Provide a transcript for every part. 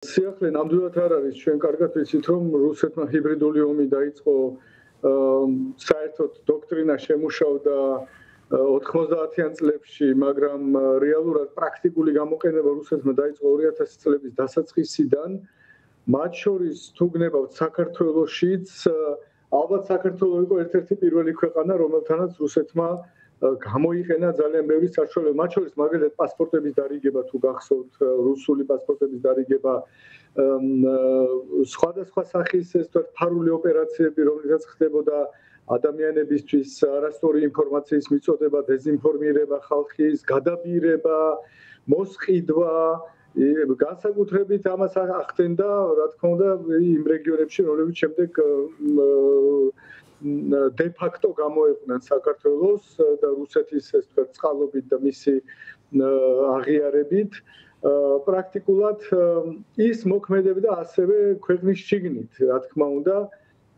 სიახლე ნამდვილად არ არის. ჩვენ კარგად ვიცით, რომ რუსეთმა ჰიბრიდული ომი დაიწყო, საერთოდ დოქტრინა შემუშავდა 90-იან წლებში, მაგრამ რეალურად პრაქტიკული გამოყენება რუსეთმა დაიწყო 2000 წლების დასაწყისიდან. მათ შორის თუ გნებავთ საქართველოშიც, ალბათ საქართველო იყო ერთ-ერთი პირველი ქვეყანა, რომელთანაც რუსეთმა გამოიყენა ძალიან ბევრი საშუალება. მათ შორის მაგალითად პასპორტების დარიგება თუ გახსოვთ, რუსული პასპორტების დარიგება, სხვადასხვა სახის ეს ფარული ოპერაციები, რომლითაც ხდებოდა ადამიანებისთვის არასწორი ინფორმაციის მიწოდება, დეზინფორმირება ხალხის, გადაბირება, მოსყიდვა, განსაკუთრებით ამას ახდენდა, რა თქმა უნდა, იმ რეგიონებში, რომლებიც შემდეგ de facto გამოეყვნენ საქართველოს და რუსეთის ეს წყალობით და მისი აღიარებით. პრაქტიკულად ის მოქმედებდა ასევე ქვეყნის შიგნით, რა თქმა უნდა,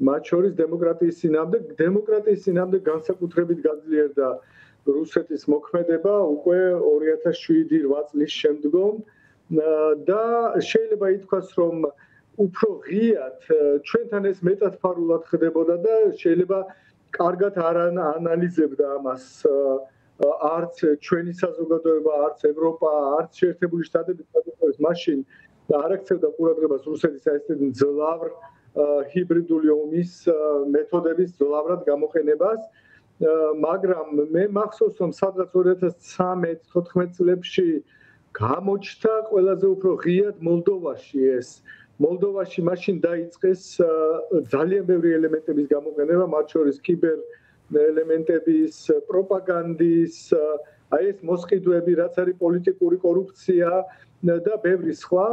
მათ შორის დემოკრატიის წინამდე განსაკუთრებით გაძლიერდა რუსეთის მოქმედება უკვე 2007-8 წლის შემდგომ და შეიძლება ითქვას, რომ უფრო ღიად ჩვენთან ეს მეტად ფარულად ხდებოდა და შეიძლება კარგად არ ანალიზებდა ამას არც ჩვენი საზოგადოება, არც ევროპა, არც შეერთებული შტატები საკუთრების მაშინ და არ აქცევდა ყურადღებას რუსეთის ესეთი ძლავრ ჰიბრიდული ომის მეთოდების ძლავრად გამოყენებას, მაგრამ მე მახსოვს, რომ სადღაც 2013-14 წლებში გამოჩნდა ყველაზე უფრო ღიად მოლდოვაში ეს. მოლდოვაში მაშინ დაიწყეს ძალიან ბევრი ელემენტების გამოყენება, მათ შორის კიბერ ელემენტების, პროპაგანდის, აი ეს მოსყიდვები, რაც არის პოლიტიკური კორუფცია და ბევრი სხვა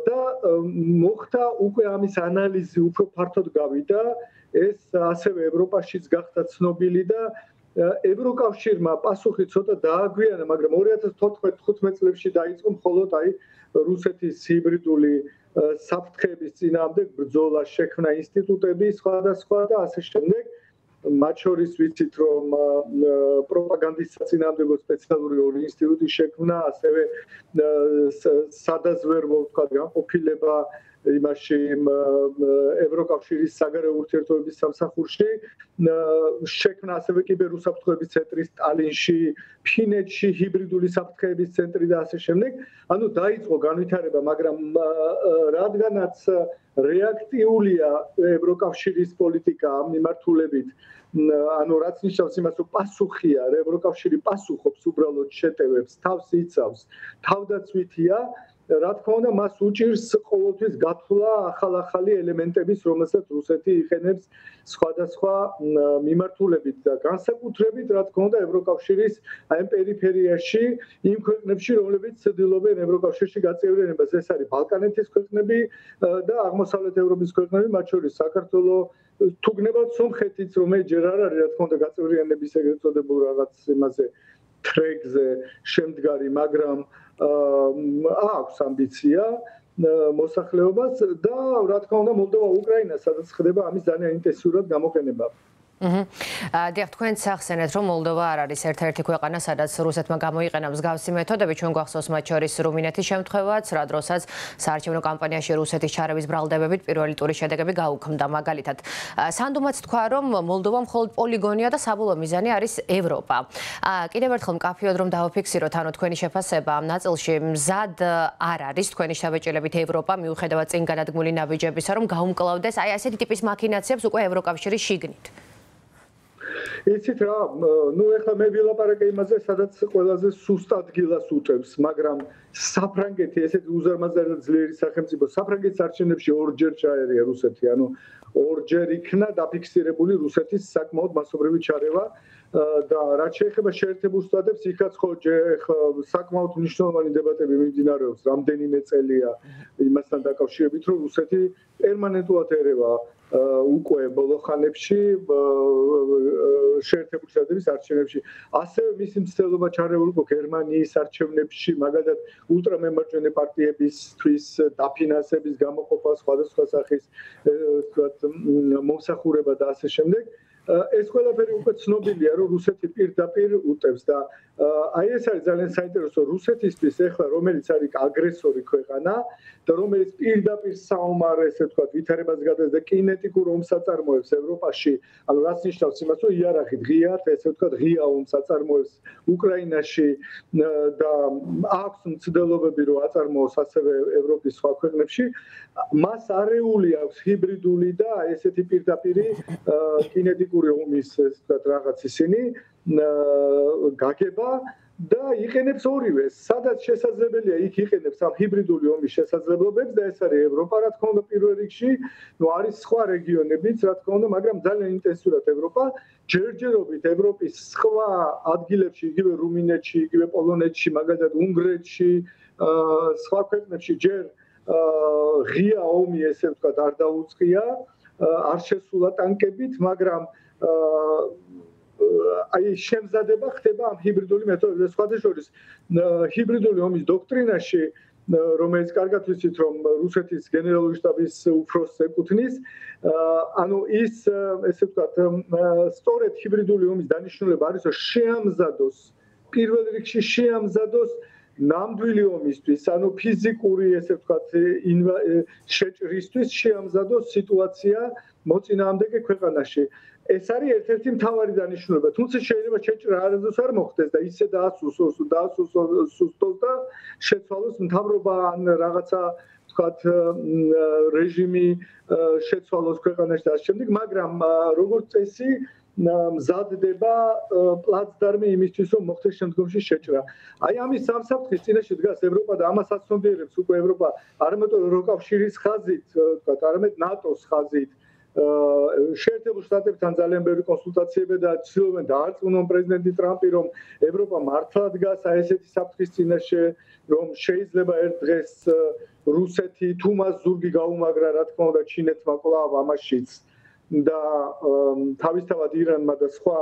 და მოხდა უკვე ამის ანალიზი უფრო ფართოდ გავიდა, ეს ასევე ევროპაშიც გახდა ცნობილი და ევროკავშირმა პასუხი ცოტა დააგვიანა, მაგრამ 2014-15 წლებში დაიწყო მხოლოდ აი რუსეთის ჰიბრიდული საფრთხეების წინააღმდეგ ბრძოლა, შექმნა ინსტიტუტები სხვადასხვა და ასე შემდეგ. მათ შორის ვიცით, რომ პროპაგანდის საწინააღმდეგო სპეციალური ორი ინსტიტუტი შექმნა, ასევე სადაზვერვო განყოფილება იმაში ევროკავშირის საგარეო ურთიერთობების სამსახურში, შექმნა ასევე კიბერუსაფრთხოების ცენტრი სტალინში, ფინეთში ჰიბრიდული საფრთხეების ცენტრი და ასე შემდეგ. ანუ დაიწყო განვითარება, მაგრამ რადგანაც რეაქტიულია ევროკავშირის პოლიტიკა ამ მიმართულებით, ანუ რაც ნიშნავს იმას, რომ პასუხია, ევროკავშირი პასუხობს უბრალოდ შეტევებს, თავს იცავს, თავდაცვითია, რა თქმა უნდა, მას უჭირს ყოველთვის გათვლა ახალ-ახალი ელემენტების, რომელსაც რუსეთი იყენებს სხვადასხვა მიმართულებით და განსაკუთრებით, რა თქმა უნდა, ევროკავშირის აი პერიფერიაში, იმ ქვეყნებში, რომლებიც ცდილობენ ევროკავშირში გაწევრიანებას, ეს არის ბალკანეთის ქვეყნები და აღმოსავლეთ ევროპის ქვეყნები, მათ შორის საქართველო, თუ გნებავთ სომხეთიც, რომელიც ჯერ არ არის, რა თქმა უნდა, გაწევრიანების ეგრეთ წოდებულ რაღაც იმაზე ტრეკზე შემდგარი, მაგრამ აქვს ამბიცია მოსახლეობას და რა თქმა უნდა მოლდოვა, უკრაინა, სადაც ხდება ამის ძალიან ინტენსიურად გამოყენება. დიახ, თქვენც ახსენეთ, რომ მოლდოვა არ არის ერთ-ერთი ქვეყანა, სადაც რუსეთმა გამოიყენა მსგავსი მეთოდები, ჩვენ გვახსოვს მათ შორის რუმინეთის შემთხვევაც, რა დროსაც საარჩევნო კამპანიაში რუსეთის ჩარევის ბრალდებებით პირველი ტურის შედეგები გაუქმდა მაგალითად. სანდუმაც თქვა, რომ მოლდოვა მხოლოდ პოლიგონია და საბოლოო მიზანი არის ევროპა. კიდევ ერთხელ მკაფიოდ რომ დავაფიქსიროთ, ანუ თქვენი შეფასება ამ ნაწილში მზად არ არის თქვენი შთაბეჭდილებით ევროპა, მიუხედავად წინ განადგმული ნაბიჯებისა, რომ გაუმკლავდეს აი ასეთი ტიპის მაქინაციებს უკვე ევროკავშირის შიგნით. იცით რა, ეხლა მე ვილაპარაკე იმაზე, სადაც ყველაზე სუსტ ადგილას უწევს, მაგრამ საფრანგეთი ესეთი უზარმაზარი ძლიერი სახელმწიფო, საფრანგეთის არჩევნებში ორჯერ ჩაერია რუსეთი, ანუ ორჯერ იქნა დაფიქსირებული რუსეთის საკმაოდ მასობრივი ჩარევა და რაც შეეხება შეერთებულ შტატებს, იქაც ხო საკმაოდ მნიშვნელოვანი დებატები მიმდინარეობს, რამდენიმე წელია იმასთან დაკავშირებით, რომ რუსეთი პერმანენტულად ერევა უკვე ბოლო ხანებში შეერთებული შტატების არჩევნებში. ასევე მისი მცდელობა ჩარეულ იყო გერმანიის არჩევნებში, მაგალითად ულტრამემარჯვენე პარტიებისთვის დაფინანსების გამოყოფა, სხვადასხვა სახის მომსახურება და ასე შემდეგ. ეს ყველაფერი უკვე ცნობილია, რომ რუსეთი პირდაპირ უტევს და აი ეს არის ძალიან საინტერესო რუსეთისთვის ახლა რომელიც არის აგრესორი ქვეყანა და რომელიც პირდაპირ საომარ ესე ვთქვათ ვითარებას გადადის და კინეტიკურ ომს აწარმოებს ევროპაში, ანუ რაც ნიშნავს იმას, რომ იარაღი ღიად ესე ვთქვათ ღია ომს აწარმოებს უკრაინაში და აქვს მცდელობები რომ აწარმოოს ასევე ევროპის სხვა ქვეყნებში, მას არეული აქვს ჰიბრიდული და ესეთი პირდაპირი კინეტიკური ომის ესე ვთქვათ რაღაც ისინი გაგება და იყენებს ორივეს. სადაც შესაძლებელია, იქ იყენებს ამ ჰიბრიდული ომის შესაძლებლობებს და ეს არის ევროპა, რა თქმა უნდა, პირველ რიგში, არის სხვა რეგიონებიც, რა თქმა უნდა, მაგრამ ძალიან ინტენსიურად ევროპა, ჯერჯერობით ევროპის სხვა ადგილებში, იგივე რუმინეთში, იგივე პოლონეთში, მაგალითად უნგრეთში, სხვა ქვეყნებში ჯერ ღია ომი, ესე ვთქვათ, არ დაუწყია, არ შესულა ტანკებით, მაგრამ აი შემზადება ხდება ამ ჰიბრიდული მეთოდებით. სხვადასხვა ჰიბრიდული ომის დოქტრინაში, რომელიც კარგად ვიცით, რომ რუსეთის გენერალური შტაბის უფროსს ეკუთვნის, ანუ ის ესე ვთქვათ, სწორედ ჰიბრიდული ომის დანიშნულება არის, რომ შეამზადოს პირველ რიგში შეამზადოს ნამდვილი ომისთვის, ანუ ფიზიკური ესე ვთქვათ შეჭრისთვის შეამზადოს სიტუაცია მოწინააღმდეგე ქვეყანაში. ეს არის ერთ-ერთი მთავარი დანიშნულება. თუმცა შეიძლება შეჭრა არასდროს არ მოხდეს და ისე დაასუსოს და შეცვალოს მთავრობა ან რაღაცა ვთქვათ რეჟიმი შეცვალოს ქვეყანაში და ამ შემდეგ, მაგრამ როგორც წესი მზადდება პლაცდარმი იმისთვის, რომ მოხდეს შემდგომში შეჭრა. აი ამის სამსაფრთხის წინაშე დგას ევროპა და ამას აცნობიერებს უკვე ევროპა არამედ ევროკავშირის ხაზით, ვთქვათ, არამედ ნატოს ხაზით. შეერთებულ შტატებთან ძალიან ბევრი კონსულტაციები და ცდილობენ დაარწმუნონ პრეზიდენტი ტრამპი, რომ ევროპა მართლა დგას აი ესეთი საფრთხის წინაშე, რომ შეიძლება ერთ დღეს რუსეთი თუ მას ზურგი გაუმაგრა, რა თქმა უნდა, ჩინეთმა კვლავ ამაშიც და თავისთავად ირანმა და სხვა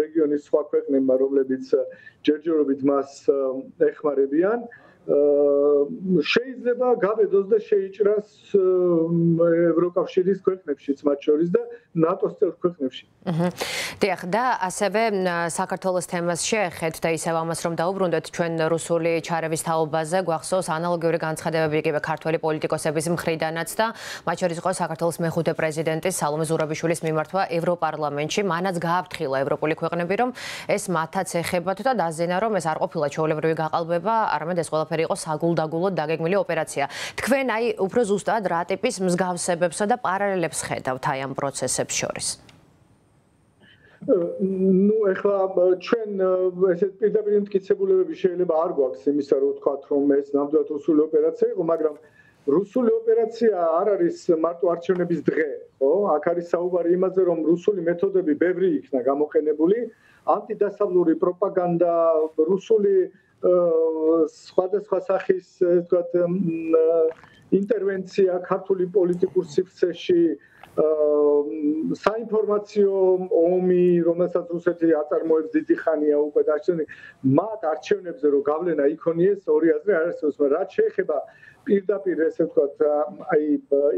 რეგიონის სხვა ქვეყნებმა, რომლებიც ჯერჯერობით მას ეხმარებიან, შეიძლება გავედოს და შეიჭრას ევროკავშირის ქვეყნებშიც, მათ შორის და ნატოს წევრ ქვეყნებში. დიახ, და ასევე საქართველოს თემას შეეხეთ და ისევ ამას რომ დაუბრუნდეთ ჩვენ რუსული ჩარევის თაობაზე, გვახსოვს ანალოგიური განცხადებები იგივე ქართველი პოლიტიკოსების მხრიდანაც და მათ შორის იყო საქართველოს მეხუთე პრეზიდენტის სალომე ზურაბიშვილის მიმართვა ევროპარლამენტში. მანაც გააფრთხილა ევროპული ქვეყნები, რომ ეს მათაც ეხებათ და დაზენა, რომ ეს არ ყოფილა ჩვეულებრივი გაყალბება, არამედ ეს ყველაფერი იყო საგულდაგულოდ დაგეგმილი ოპერაცია. თქვენ აი უფრო ზუსტად რა ტიპის მსგავსებებსა და პარალელებს ხედავთ აი ამ პროცესებს შორის? ნუ ეხლა ჩვენ ესეთ პირდაპირ მტკიცებულებები შეიძლება არ გვაქვს იმისა, რომ ვთქვათ, რომ ეს ნამდვილად რუსული ოპერაცია იყო, მაგრამ რუსული ოპერაცია არ არის მარტო არჩევნების დღე, ხო? აქ არის საუბარი იმაზე, რომ რუსული მეთოდები ბევრი იქნა გამოყენებული, ანტიდასავლური პროპაგანდა, რუსული სხვადასხვა სახის ვთქვათ ინტერვენცია ქართული პოლიტიკურ სივრცეში, საინფორმაციო ომი, რომელსაც რუსეთი აწარმოებს დიდი ხანია უკვე დაჩვენე, მათ არჩევნებზე რომ გავლენა იქონიეს, ორი აზრი არ არსებობს, მაგრამ რაც შეეხება პირდაპირ ესე ვთქვათ, აი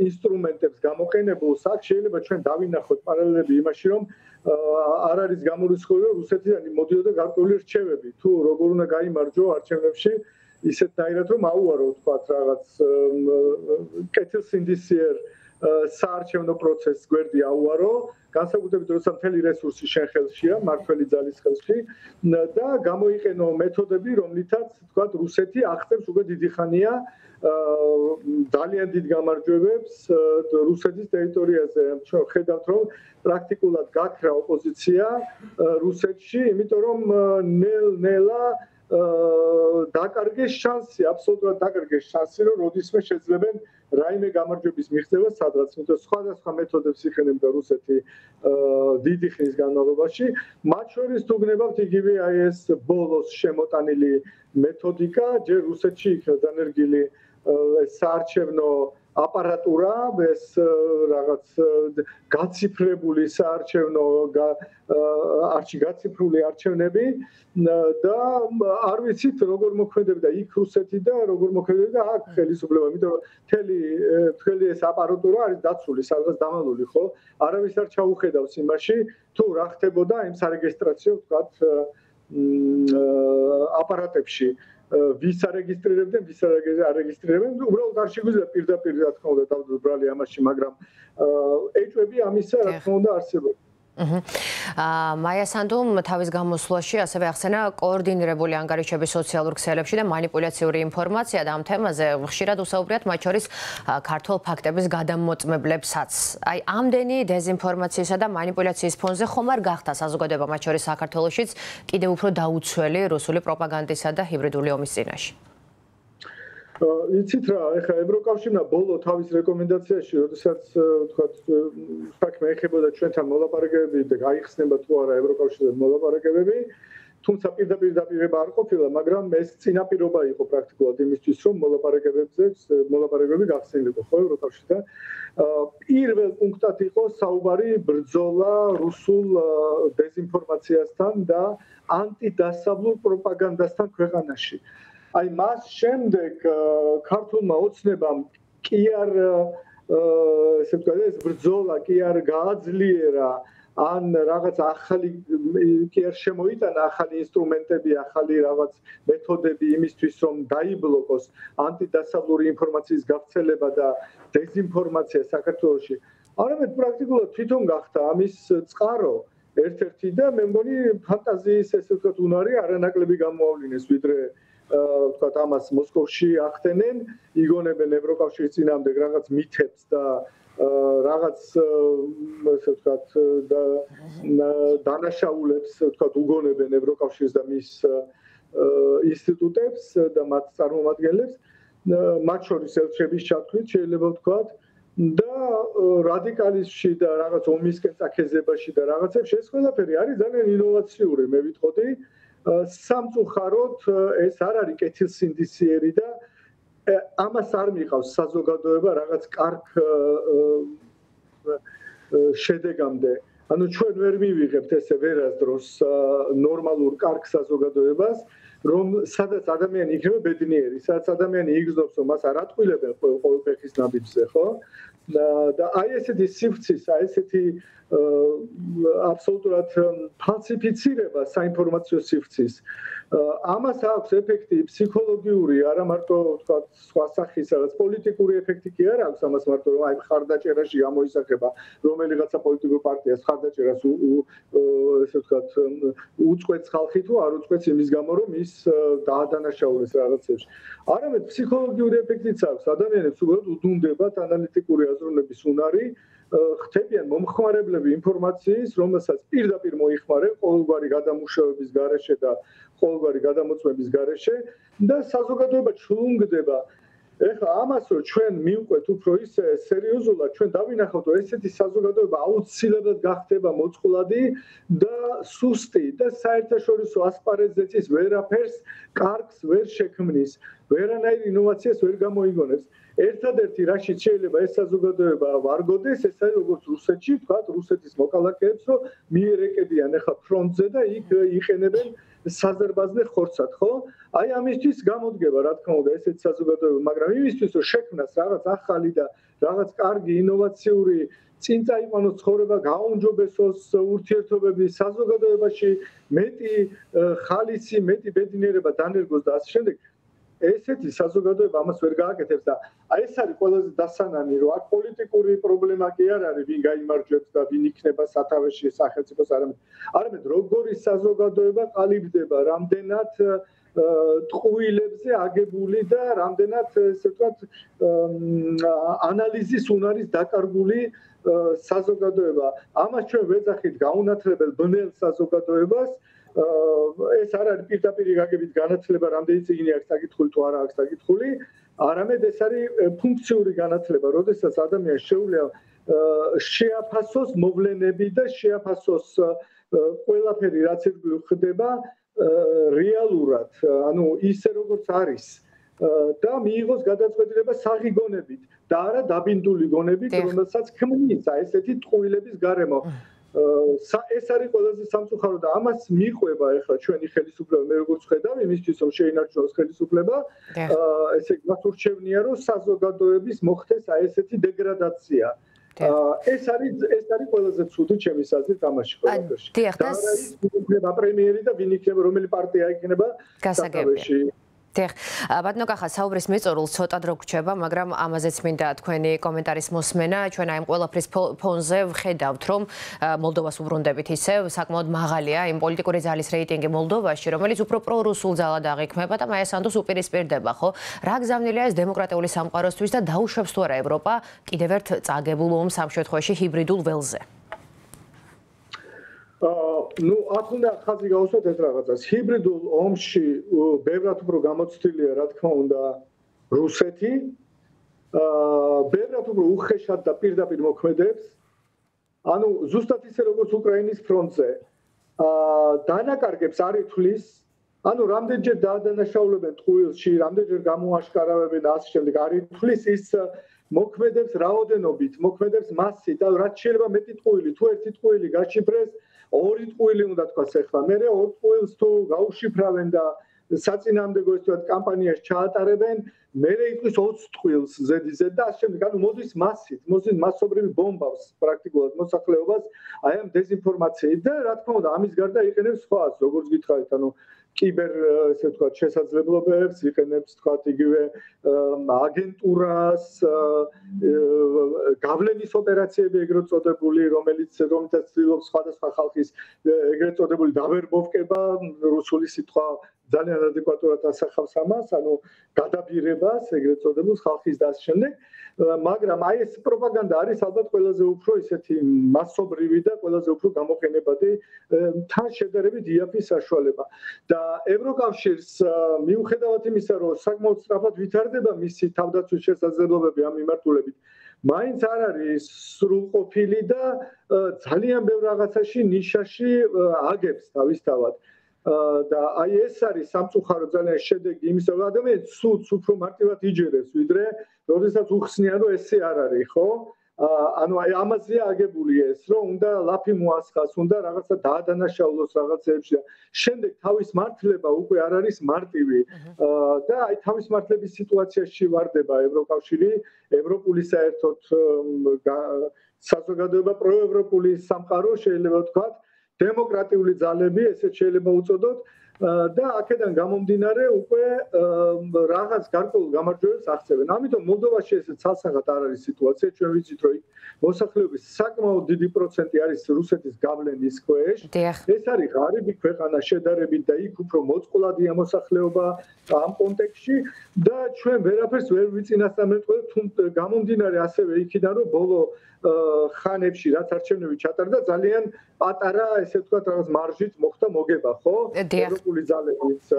ინსტრუმენტებს გამოყენებულს, აქ შეიძლება ჩვენ დავინახოთ პარალელები იმაში, რომ არ არის გამორიცხული, რომ რუსეთიდან მოდიოდა გარკვეული რჩევები, თუ როგორ უნდა გაიმარჯვო არჩევნებში, ისეთნაირად რომ აუარო ვთქვათ რაღაც კეთილსინდისიერ საარჩევნო პროცესს გვერდი აუარო, განსაკუთრებით როცა მთელი რესურსი შენ ხელშია, მართველი ძალის ხელში და გამოიყენო მეთოდები, რომლითაც ვთქვათ რუსეთი აღწევს უკვე დიდი ხანია ძალიან დიდ გამარჯვებებს რუსეთის ტერიტორიაზე. ჩვენ ხედავთ, რომ პრაქტიკულად გაქრა ოპოზიცია რუსეთში, იმიტომ რომ ნელ-ნელა დაკარგეს შანსი, აბსოლუტურად დაკარგეს შანსი, რომ როდისმე შეძლებენ რაიმე გამარჯვების მიღწევა სადღაც, იმიტომ სხვადასხვა მეთოდებს იყენებდა რუსეთი დიდი ხნის განმავლობაში. მათ შორის თუ გნებავთ იგივე აი ეს ბოლოს შემოტანილი მეთოდიკა, ჯერ რუსეთში იქნა დანერგილი საარჩევნო აპარატურა, ეს რაღაც გაციფრებული საარჩევნო გაციფრული არჩევნები და არ ვიცით როგორ მოქმედებდა იქ რუსეთი და როგორ მოქმედებდა აქ ხელისუფლება, იმიტომ რომ მთელი ეს აპარატურა არის დაცული, სადღაც დამალული, ხო? არავის არ ჩაუხედავს იმაში, თუ რა ხდებოდა იმ სარეგისტრაციო, ვთქვათ, აპარატებში. ვის არეგისტრირებდნენ, ვის არ არეგისტრირებდნენ, უბრალოდ არ შეგვიძლია პირდაპირ რა თქმა უნდა დავბრალი ამაში, მაგრამ ეჭვები ამისა რა თქმა უნდა არსებობს. მაია სანდუმ თავის გამოსვლაში ასევე ახსენა კოორდინირებული ანგარიშების სოციალურ ქსელებში და манипуляციური ინფორმაცია და ამ თემაზე ხშირად უსაუბრიათ მათ შორის ქართულ ფაქტების გადამოწმებლებსაც. აი ამდენი დეზინფორმაციისა და манипуляციის ფონზე ხომ არ გახდა საზოგადოება მათ შორის საქართველოშიც კიდევ უფრო დაუცველი რუსული პროპაგანდისა და ჰიბრიდული ომის წინაშე? იცით რა, ეხლა ევროკავშირმა ბოლო თავის რეკომენდაციაში, როდესაც ვთქვათ, საქმე ეხებოდა ჩვენთან მოლაპარაკებები და გაიხსნება თუ არა ევროკავშირთან მოლაპარაკებები, თუმცა პირდაპირ დაპირება არ ყოფილა, მაგრამ ეს წინაპირობა იყო პრაქტიკულად იმისთვის, რომ მოლაპარაკებები გახსნილიყო, ხო, ევროკავშირთან. პირველ პუნქტად იყო საუბარი ბრძოლა რუსულ დეზინფორმაციასთან და ანტიდასავლურ პროპაგანდასთან ქვეყანაში. აი მას შემდეგ ქართულმა ოცნებამ კი არ ესე ვთქვათ ეს ბრძოლა კი არ გააძლიერა ან რაღაც ახალი კი არ შემოიტანა ახალი ინსტრუმენტები, ახალი რაღაც მეთოდები იმისთვის რომ დაიბლოკოს ანტიდასავლური ინფორმაციის გავრცელება და დეზინფორმაცია საქართველოში. არამედ პრაქტიკულად თვითონ გახდა ამის წყარო ერთ-ერთი და მე მგონი ფანტაზიის ესე ვთქვათ უნარი არანაკლები გამოავლინეს ვიდრე ვთქვათ ამას მოსკოვში ახდენენ, იგონებენ ევროკავშირის წინააღმდეგ რაღაც მითებს და რაღაც ესე ვთქვათ დანაშაულებს ვთქვათ უგონებენ ევროკავშირს და მის ინსტიტუტებს და მათ წარმომადგენლებს, მათ შორის ელჩების ჩათვლით შეიძლება ვთქვათ და რადიკალიზმში და რაღაც ომისკენ წაქეზებაში და რაღაცებში ეს ყველაფერი არის ძალიან ინოვაციური, მე ვიტყოდი. სამწუხაროდ ეს არ არის კეთილსინდისიერი და ამას არ მიყავს საზოგადოება რაღაც კარგ შედეგამდე. ანუ ჩვენ ვერ მივიღებთ ესე ვერასდროს ნორმალურ კარგ საზოგადოებას, რომ სადაც ადამიანი იქნება ბედნიერი, სადაც ადამიანი იგრძნობს, რომ მას არ ატყუილებენ ყოველფეხის ნაბიჯზე, ხო? და აი ესეთი სივრცის, აი ესეთი აბსოლუტურად ფალსიფიცირება საინფორმაციო სივრცის. ამას აქვს ეფექტი ფსიქოლოგიური, არა მარტო ვთქვათ სხვა სახის, რაღაც პოლიტიკური ეფექტი კი არ აქვს ამას მარტო რომ აი მხარდაჭერაში გამოისახება რომელიღაცა პოლიტიკურ პარტიას მხარდაჭერას ესე ვთქვათ უწყვეტს ხალხი თუ არ უწყვეტს იმის გამო რომ ის დაადანაშაულეს რაღაცებში. არამედ ფსიქოლოგიური ეფექტიც აქვს, ადამიანებს უბრალოდ უდუნდებათ ანალიტიკური აზროვნების უნარი, ხდებიან მომხმარებლები ინფორმაციის, რომელსაც პირდაპირ მოიხმარენ ყოველგვარი გადამუშავების გარეშე და ყოველგვარი გადამოწმების გარეშე და საზოგადოება ჩლუნგდება. ეხლა ამას რომ ჩვენ მივყვეთ უფრო ისე სერიოზულად, ჩვენ დავინახავთ, რომ ესეთი საზოგადოება აუცილებლად გახდება მოწყვლადი და სუსტი და საერთაშორისო ასპარეზზეც ვერაფერს კარგს ვერ შექმნის, ვერანაირ ინოვაციას ვერ გამოიგონებს. ერთადერთი რაშიც შეიძლება ეს საზოგადოება ვარგოდეს, ეს არის როგორც რუსეთში, ვთქვათ, რუსეთის მოკალაკეებს, რომ მიერეკებიან ახლა ფრონტზე და იქ იყენებენ საზერბაზნე ხორცად, ხო? აი ამისთვის გამოდგება, რა თქმა უნდა, ესეთ საზოგადოება, მაგრამ იმისთვის, რომ შექმნას რაღაც ახალი და რაღაც კარგი ინოვაციური წინ წაიყვანოს ცხოვრება, გააუმჯობესოს ურთიერთობები საზოგადოებაში, მეტი ხალისი, მეტი ბედნიერება დანერგოს და ასე შემდეგ. ესეთი საზოგადოება ამას ვერ გააკეთებს და აი ეს არის ყველაზე დასანანი, რომ აქ პოლიტიკური პრობლემა კი არ არის, ვინ გაიმარჯვებს და ვინ იქნება სათავეში სახელმწიფოს, არამედ როგორი საზოგადოება ყალიბდება, რამდენად ტყუილებზე აგებული და რამდენად ესე ვთქვათ ანალიზის უნარის დაკარგული საზოგადოება. ამას ჩვენ ვეძახით გაუნათლებელ ბნელ საზოგადოებას. ეს არ არის პირდაპირ გაგებით განათლება, რამდენი წიგნი აქვს დაკითხული თუ არა აქვს დაკითხული, არამედ ეს არის ფუნქციური განათლება, როდესაც ადამიანს შეუძლია შეაფასოს მოვლენები და შეაფასოს ყველაფერი, რაც ირგვლივ ხდება რეალურად, ანუ ისე როგორც არის და მიიღოს გადაწყვეტილება საღი გონებით და არა დაბინდული გონებით, რომელსაც ქმნის ესეთი ტყუილების გარემო. ეს არის ყველაზე სამწუხარო და ამას მიყვება ახლა ჩვენი ხელისუფლება, მე როგორც ხედავ, იმისთვის რომ შეინარჩუნოს ხელისუფლება, ესე იგი ურჩევნია რომ საზოგადოების მოხდეს ესეთი დეგრადაცია. ეს არის ყველაზე ცუდი ჩემი აზრით ამაში ყველაფერში. და არის იქნება პრემიერი და ვინ იქნება რომელი პარტია იქნება გასაგებია. დიახ, ბატონო კახა, საუბრის მეწორულს ცოტა დრო გრჩება, მაგრამ ამაზეც მინდა თქვენი კომენტარის მოსმენა. ჩვენ აი ამ ყველაფრის ფონზე ვხედავთ, რომ მოლდოვას უბრუნდებით ისევ საკმაოდ მაღალია იმ პოლიტიკური ძალის რეიტინგი მოლდოვაში, რომელიც უფრო პრორუსულ ძალად აღიქმება და მაია სანდოს უპირისპირდება, ხო? რა გზავნილია ეს დემოკრატიული სამყაროსთვის და დაუშვებს თუ არა ევროპა კიდევ ერთ წაგებულ ომს ამ შემთხვევაში ჰიბრიდულ ველზე? აქ უნდა ხაზი გავუსვათ ეს რაღაცას. ჰიბრიდულ ომში ბევრად უფრო გამოცდილია, რა თქმა უნდა, რუსეთი. ბევრად უფრო უხეშად და პირდაპირ მოქმედებს. ანუ ზუსტად ისე როგორც უკრაინის ფრონტზე. დანაკარგებს არ ითვლის. ანუ რამდენჯერ დაადანაშაულებენ ტყუილში, რამდენჯერ გამოაშკარავებენ და ასე შემდეგ. არ ითვლის ის მოქმედებს რაოდენობით, მოქმედებს მასით და რაც შეიძლება მეტი ტყუილი, თუ ერთი ტყუილი გაშიფრეს, ორი ტყუილი უნდა თქვას ახლა. მე ორ ტყუილს თუ გაუშიფრავენ და საწინააღმდეგო ეს ვთქვათ კამპანიაში ჩაატარებენ, მე იყვის 20 ტყუილს ზედიზედ და ასე შემდეგ. ანუ მოდის მასით, მოდის მასობრივი ბომბავს პრაქტიკულად მოსახლეობას აი ამ დეზინფორმაციით და რა თქმა უნდა ამის გარდა იყენებს სხვას, როგორც გითხარით, ანუ კიბერ ესე ვთქვათ შესაძლებლობებს, იყენებს ვთქვათ იგივე აგენტურას, გავლენის ოპერაციები ეგრეთ წოდებული, რომელიც ცდილობს სხვადასხვა ხალხის ეგრეთ წოდებული დავერბოვკება, რუსული სიტყვა ძალიან ადეკვატურად ასახავს ამას, ანუ გადაბირებას ეგრეთ წოდებულ ხალხის და ასე შემდეგ. მაგრამ აი ეს პროპაგანდა არის ალბათ ყველაზე უფრო ისეთი მასობრივი და ყველაზე უფრო გამოყენებადი თან შედარებით იაფი საშუალება. და ევროკავშირს მიუხედავად იმისა, რომ საკმაოდ სწრაფად ვითარდება მისი თავდაცვის შესაძლებლობები ამ მიმართულებით, მაინც არ არის სრულყოფილი და ძალიან ბევრ რაღაცაში ნიშაში აგებს თავისთავად. და აი ეს არის სამწუხარო ძალიან შედეგი იმისა, რომ ადამიანს სულს უფრო მარტივად იჯერებს, ვიდრე როდესაც უხსნიან, რომ ესე არ არის, ხო? ანუ აი ამაზეა აგებული ეს, რომ უნდა ლაფი მოასხას, უნდა რაღაცა დაადანაშაულოს რაღაცეებში და შემდეგ თავის მართლება უკვე არ არის მარტივი. და აი თავის მართლების სიტუაციაში ვარდება ევროკავშირი, ევროპული საერთოდ საზოგადოება, პროევროპული სამყარო შეიძლება ვთქვათ, დემოკრატიული ძალები, ესეც შეიძლება უწოდოთ და აქედან გამომდინარე უკვე რაღაც გარკვეულ გამარჯვებებს აღწევენ. ამიტომ მოლდოვაში ესე ცალსახად არ არის სიტუაცია, ჩვენ ვიცით, რომ მოსახლეობის საკმაოდ დიდი პროცენტი არის რუსეთის გავლენის ქვეშ. ეს არის ღარიბი ქვეყანა შედარებით და იქ უფრო მოწყვლადია მოსახლეობა ამ კონტექსტში და ჩვენ ვერაფერს ვერ ვიწინასწარმეტყველებთ, თუ გამომდინარე ასევე იქიდან, რომ ბოლო ხანებში რაც არჩევნები ჩატარდა ძალიან პატარა ესე ვთქვათ რაღაც მარჟით მოხდა მოგება ხო ევროპული ძალებით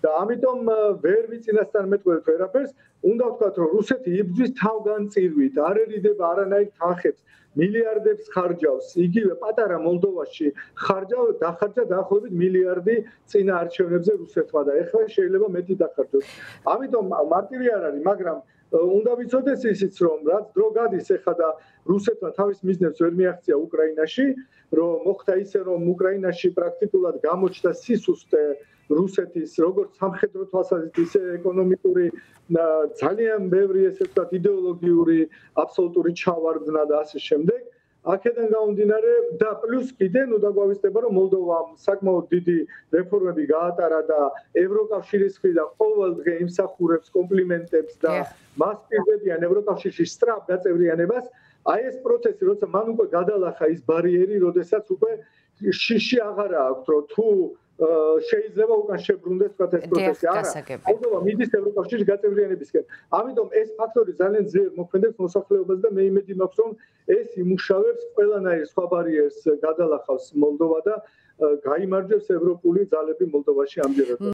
და ამიტომ ვერ ვიწინასწარმეტყველებთ ვერაფერს უნდა ვთქვათ რომ რუსეთი იბრძვის თავგანწირვით არ ერიდება არანაირ თანხებს მილიარდებს ხარჯავს იგივე პატარა მოლდოვაში დახარჯა დაახლოებით მილიარდი წინა არჩევნებზე რუსეთმა და ეხლა შეიძლება მეტი დახარჯოს ამიტომ მარტივი არ არის მაგრამ უნდა ვიცოდეს ისიც რომ რაც დრო გადის ეხლა და რუსეთმა თავის მიზნებს ვერ მიაღწია უკრაინაში რომ მოხდა ისე რომ უკრაინაში პრაქტიკულად გამოჩნდა სისუსტე რუსეთის როგორც სამხედრო თვალსაზრისით ისე ეკონომიკური ძალიან ბევრი ესე ვთქვათ იდეოლოგიური აბსოლუტური ჩავარდნა და ასე შემდეგ აქედან გამომდინარე და პლუს კიდე ნუ დაგვავიწყდება რომ მოლდოვამ საკმაოდ დიდი რეფორმები გაატარა და ევროკავშირის მხრიდან ყოველდღე იმსახურებს კომპლიმენტებს და მას პირდებიან ევროკავშირში სწრაფ გაწევრიანებას აი ეს პროცესი როცა მან უკვე გადალახა ის ბარიერი როდესაც უკვე შიში აღარა აქვს რომ თუ შეიძლება უკან შებრუნდეს თქვა ეს პროცესი არა მოლდოვა მიდის ევროკავშირის გაწევრიანებისკენ ამიტომ ეს ფაქტორი ძალიან ძლიერ მოქმედებს მოსახლეობას და მე იმედი მაქვს რომ ეს იმუშავებს ყველანაირ სხვა ბარიერს გადალახავს მოლდოვა და გაიმარჯვებს ევროპული ძალები მოლდოვაში ამჯერად